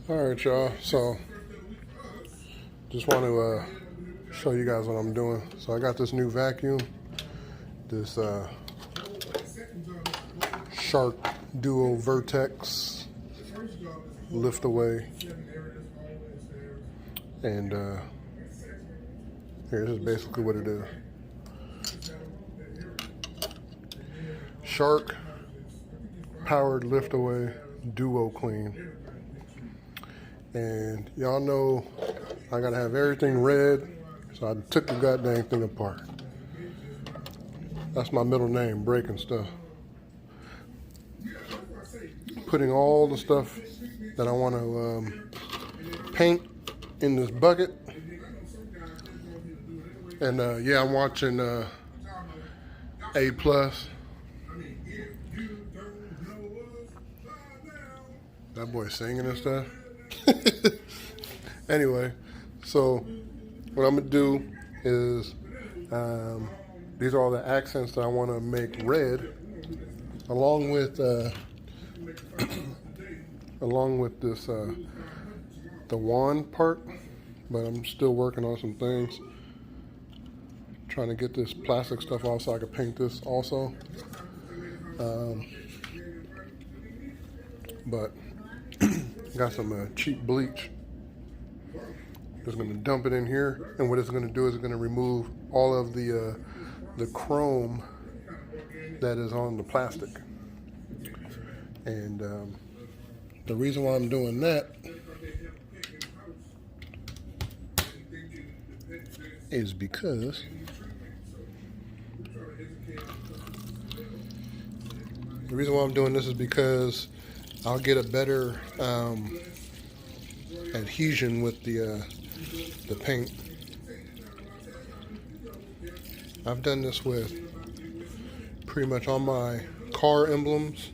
All right, y'all. So just want to show you guys what I'm doing. So I got this new vacuum, this Shark Duo Vertex lift away, and here, this is basically what it is. Shark powered lift away duo clean. And y'all know I gotta have everything red, so I took the goddamn thing apart. That's my middle name, breaking stuff. Putting all the stuff that I want to paint in this bucket. And yeah, I'm watching A+. That boy singing and stuff. Anyway, so what I'm gonna do is these are all the accents that I want to make red, along with this the wand part. But I'm still working on some things, trying to get this plastic stuff off so I can paint this also. But got some cheap bleach. Just going to dump it in here, and what it's going to do is it's going to remove all of the chrome that is on the plastic. And the reason why I'm doing that is because I'll get a better adhesion with the paint. I've done this with pretty much all my car emblems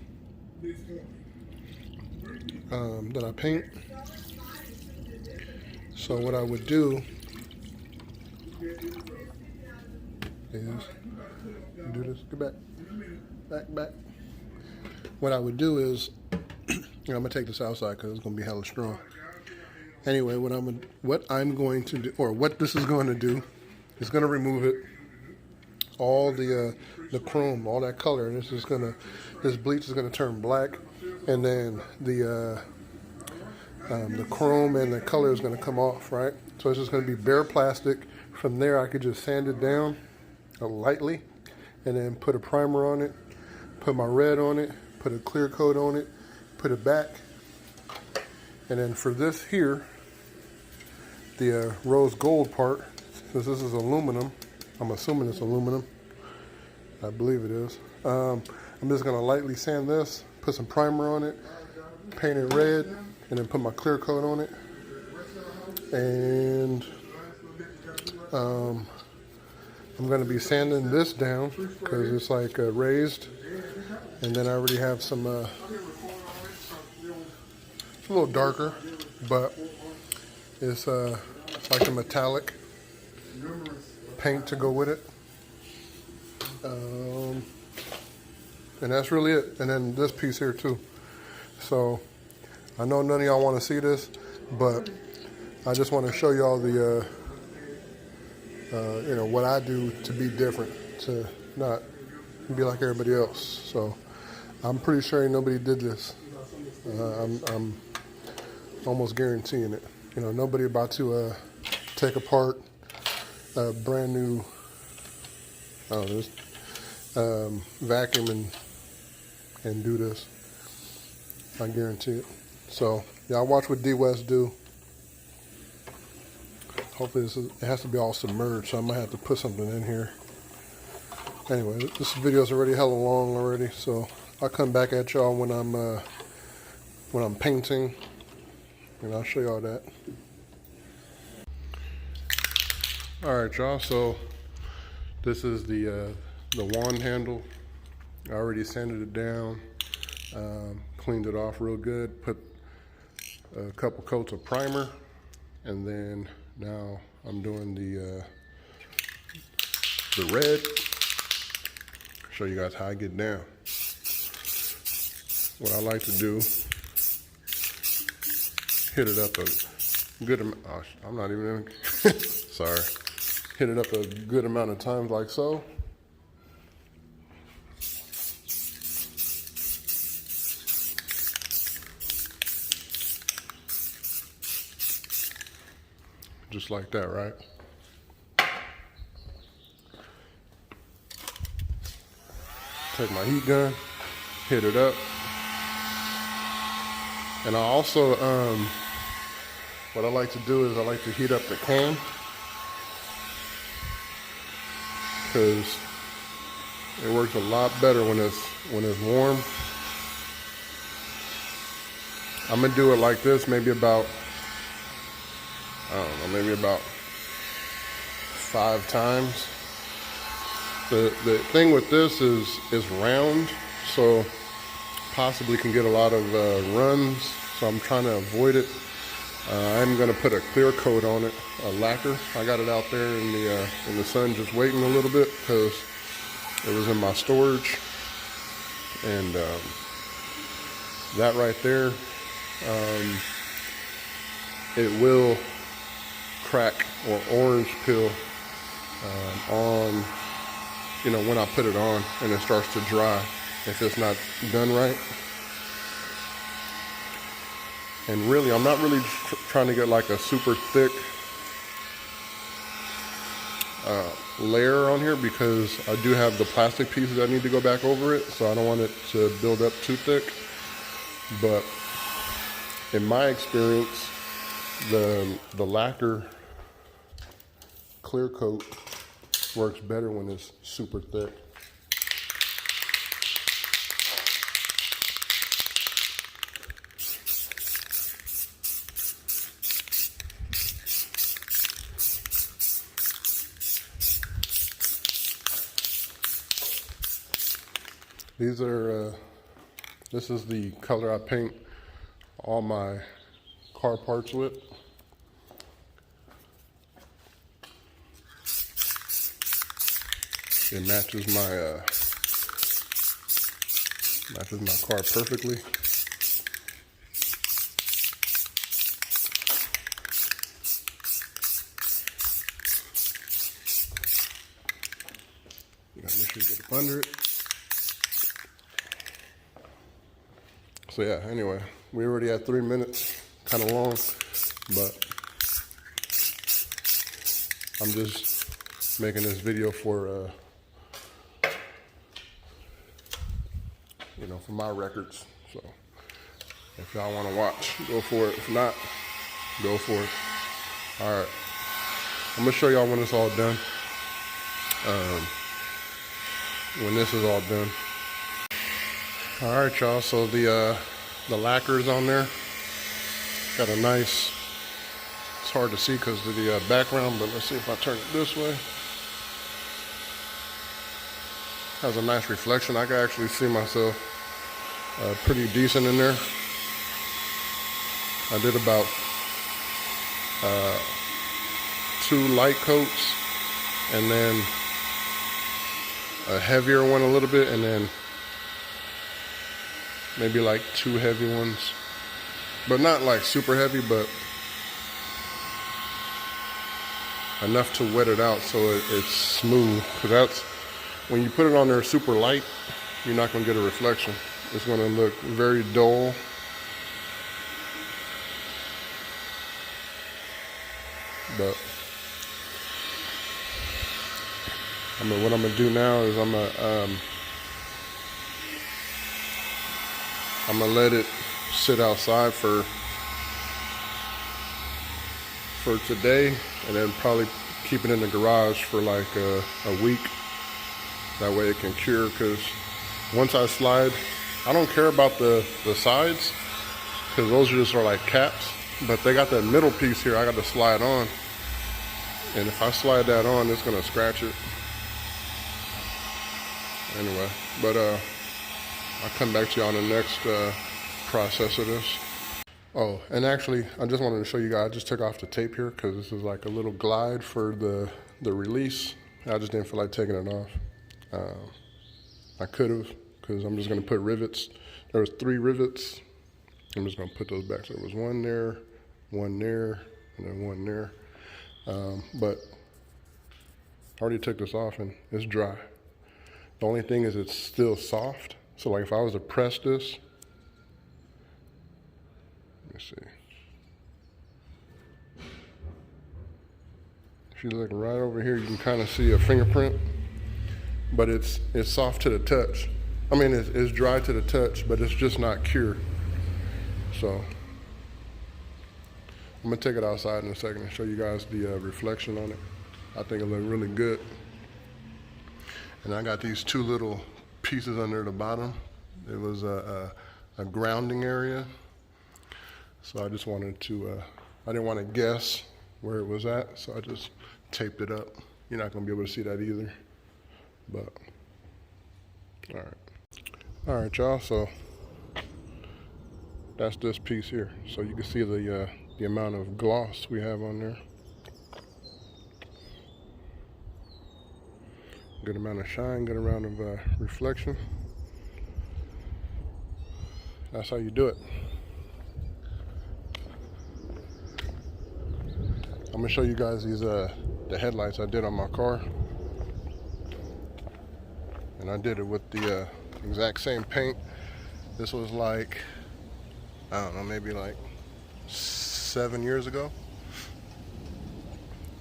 that I paint. So what I would do is do this. Get back. What I would do is I'm gonna take this outside because it's gonna be hella strong. Anyway, what I'm going to do, or what this is going to do, is going to remove it, all the chrome, all that color, and this bleach is going to turn black, and then the chrome and the color is going to come off, right? So it's just going to be bare plastic. From there, I could just sand it down lightly, and then put a primer on it, put my red on it, put a clear coat on it, put it back. And then for this here, the rose gold part, since this is aluminum, I'm assuming it's aluminum, I believe it is. I'm just gonna lightly sand this, put some primer on it, paint it red, and then put my clear coat on it. And I'm gonna be sanding this down because it's like raised. And then I already have some, it's a little darker, but it's like a metallic paint to go with it. And that's really it. And then this piece here too. So I know none of y'all want to see this, but I just want to show y'all the you know, what I do to be different, to not be like everybody else. So I'm pretty sure ain't nobody did this. I'm almost guaranteeing it. You know, nobody about to take apart a brand new vacuum and do this. I guarantee it. So y'all watch what DWES do. Hopefully it has to be all submerged, so I might have to put something in here. Anyway, this video is already hella long already, so I'll come back at y'all when I'm painting, and I'll show y'all that. All right, y'all. So this is the wand handle. I already sanded it down, cleaned it off real good, put a couple coats of primer, and then now I'm doing the red. Show you guys how I get down. What I like to do, hit it up a good amount. Oh, I'm not even, sorry. Hit it up a good amount of times like so. Just like that, right? Take my heat gun, hit it up. And I also, what I like to do is I like to heat up the can, because it works a lot better when it's warm. I'm gonna do it like this, maybe about, I don't know, maybe about 5 times. The thing with this is it's round, so possibly can get a lot of runs, so I'm trying to avoid it. I'm gonna put a clear coat on it, a lacquer. I got it out there in the sun just waiting a little bit because it was in my storage. And that right there, it will crack or orange peel on, you know, when I put it on and it starts to dry if it's not done right. And really, I'm not really trying to get like a super thick layer on here, because I do have the plastic pieces that need to go back over it, so I don't want it to build up too thick. But in my experience, the lacquer clear coat works better when it's super thick. These are, this is the color I paint all my car parts with. It matches my car perfectly. You gotta make sure you get up under it. So yeah, anyway, we already had 3 minutes, kind of long, but I'm just making this video for, you know, for my records. So if y'all want to watch, go for it. If not, go for it. All right, I'm gonna show y'all when it's all done. When this is all done. All right, y'all, so the lacquer is on there. Got a nice, it's hard to see because of the background, but let's see if I turn it this way. Has a nice reflection. I can actually see myself pretty decent in there. I did about 2 light coats, and then a heavier one a little bit, and then maybe like 2 heavy ones, but not like super heavy, but enough to wet it out so it's smooth. Because that's, when you put it on there super light, you're not going to get a reflection. It's going to look very dull. But I mean, what I'm going to do now is I'm going to let it sit outside for today, and then probably keep it in the garage for like a week. That way it can cure, because once I slide, I don't care about the sides, because those just are like caps, but they got that middle piece here I got to slide on, and if I slide that on, it's gonna scratch it. Anyway, but I'll come back to you on the next process of this. Oh, and actually, I just wanted to show you guys, I just took off the tape here because this is like a little glide for the release. I just didn't feel like taking it off. I could have, because I'm just going to put rivets. There was 3 rivets. I'm just going to put those back. So there was 1 there, one there, and then one there. But I already took this off and it's dry. The only thing is it's still soft. So like if I was to press this, let me see. If you look right over here, you can kind of see a fingerprint, but it's soft to the touch. I mean, it's dry to the touch, but it's just not cured. So I'm gonna take it outside in a second and show you guys the reflection on it. I think it looks really good. And I got these two little pieces under the bottom. It was a grounding area. So I just wanted to, I didn't want to guess where it was at, so I just taped it up. You're not gonna be able to see that either, but all right. All right, y'all, so that's this piece here. So you can see the amount of gloss we have on there. Good amount of shine, good amount of reflection. That's how you do it. I'm gonna show you guys these the headlights I did on my car. And I did it with the exact same paint. This was like, I don't know, maybe like 7 years ago.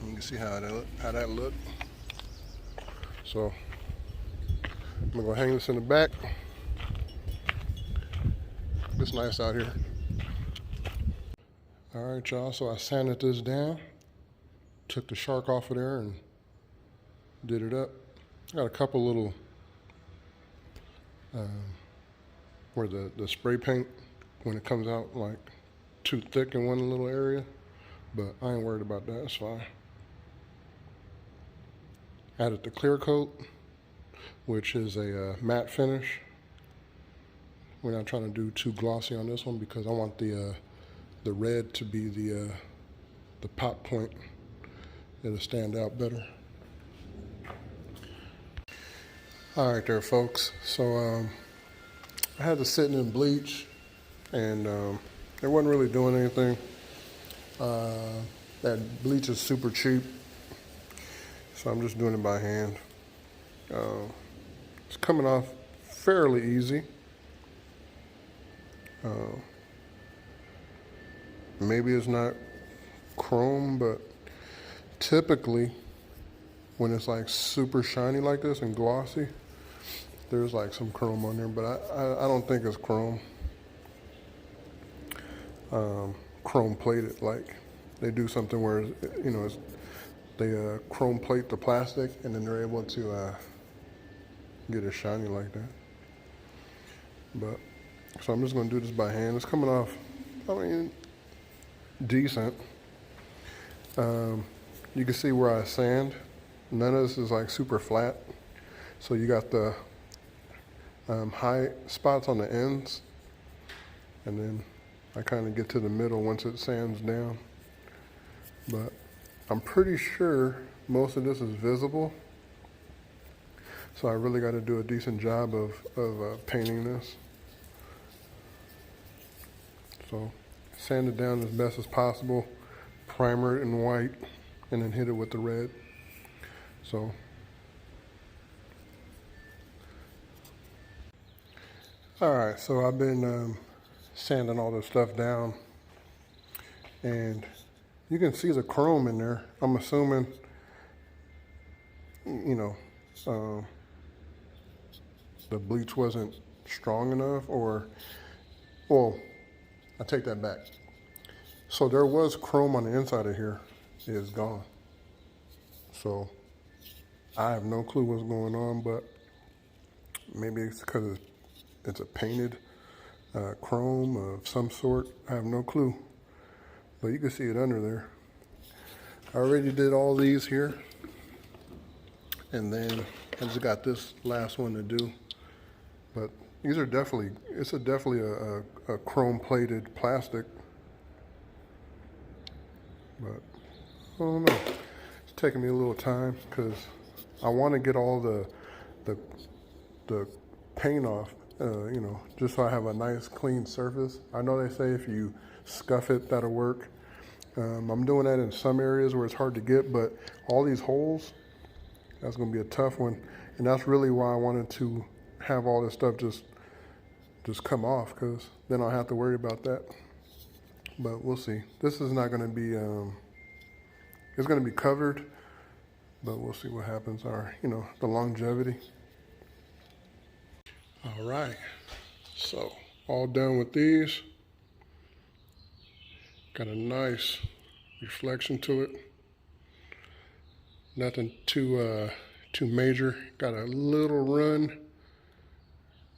You can see how that looked. So I'm gonna go hang this in the back. It's nice out here. All right, y'all, so I sanded this down, took the shark off of there and did it up. Got a couple little where the spray paint, when it comes out like too thick in one little area, but I ain't worried about that, it's fine. Added the clear coat, which is a matte finish. We're not trying to do too glossy on this one because I want the red to be the pop point. It'll stand out better. All right there, folks. So I had this sitting in bleach, and it wasn't really doing anything. That bleach is super cheap, so I'm just doing it by hand. It's coming off fairly easy. Maybe it's not chrome, but typically when it's like super shiny like this and glossy, there's like some chrome on there, but I don't think it's chrome. Chrome plated, like they do something where, you know, they chrome plate the plastic and then they're able to get it shiny like that. But so I'm just gonna do this by hand. It's coming off, I mean, decent. You can see where I sand. None of this is like super flat. So you got the high spots on the ends, and then I kind of get to the middle once it sands down. But I'm pretty sure most of this is visible. So I really got to do a decent job of painting this. So sand it down as best as possible, primer it in white, and then hit it with the red. So all right, so I've been sanding all this stuff down, and you can see the chrome in there. I'm assuming, you know, the bleach wasn't strong enough, or, well, I take that back. So there was chrome on the inside of here. It is gone. So I have no clue what's going on, but maybe it's because it's a painted chrome of some sort. I have no clue, but you can see it under there. I already did all these here, and then I just got this last one to do. But these are definitely, it's definitely a chrome plated plastic. But I don't know. It's taking me a little time because I want to get all the paint off, you know, just so I have a nice clean surface. I know they say if you scuff it, that'll work. I'm doing that in some areas where it's hard to get, but all these holes, that's going to be a tough one. And that's really why I wanted to have all this stuff just come off, because then I'll have to worry about that. But we'll see. This is not going to be, it's going to be covered, but we'll see what happens, or, the longevity. All right, so all done with these. Got a nice reflection to it. Nothing too major. Got a little run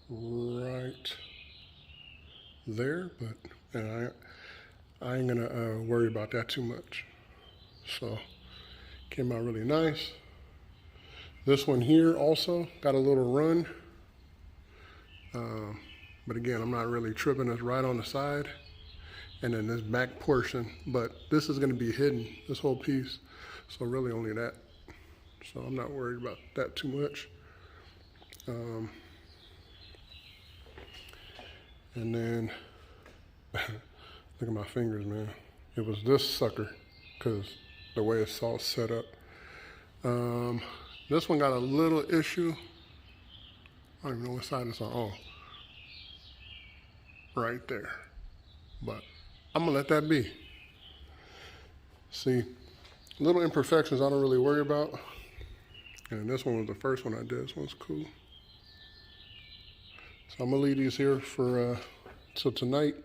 right there, but I ain't gonna worry about that too much. So came out really nice. This one here also got a little run, but again, I'm not really tripping. It's right on the side, and then this back portion, but this is gonna be hidden, this whole piece, so really only that. So I'm not worried about that too much. And then, look at my fingers, man. It was this sucker, because the way it's all set up. This one got a little issue. I don't even know what side it's on. Oh, right there. But I'm gonna let that be. See, little imperfections I don't really worry about. And this one was the first one I did. This one's cool. So I'm gonna leave these here for till tonight.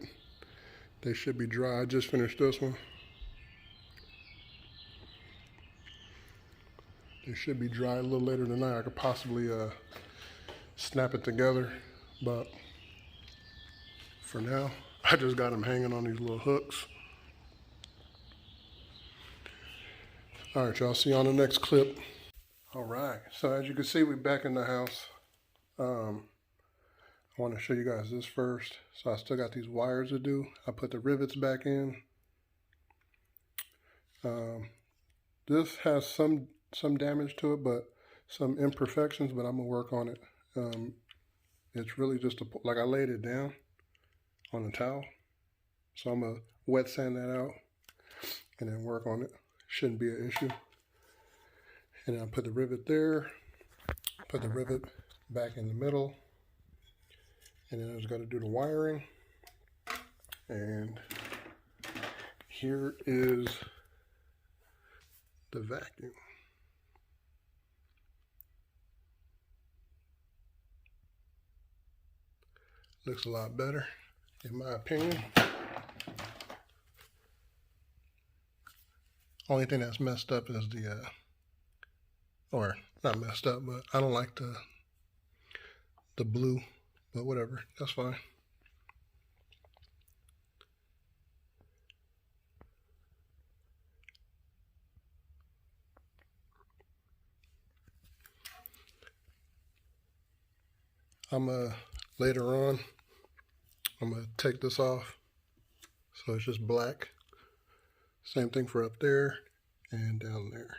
They should be dry. I just finished this one. They should be dry a little later tonight. I could possibly snap it together, but for now, I just got them hanging on these little hooks. All right, y'all, see you on the next clip. All right, so as you can see, we're back in the house. I want to show you guys this first. So I still got these wires to do. I put the rivets back in. This has some damage to it, but some imperfections, but I'm gonna work on it. It's really just like I laid it down on a towel. So I'm gonna wet sand that out and then work on it. Shouldn't be an issue. And then I put the rivet there, put the rivet back in the middle, and then I just got to do the wiring. And here is the vacuum. Looks a lot better, in my opinion. Only thing that's messed up is the, or not messed up, but I don't like the blue, but whatever, that's fine. Later on, I'm gonna take this off, so it's just black. Same thing for up there and down there.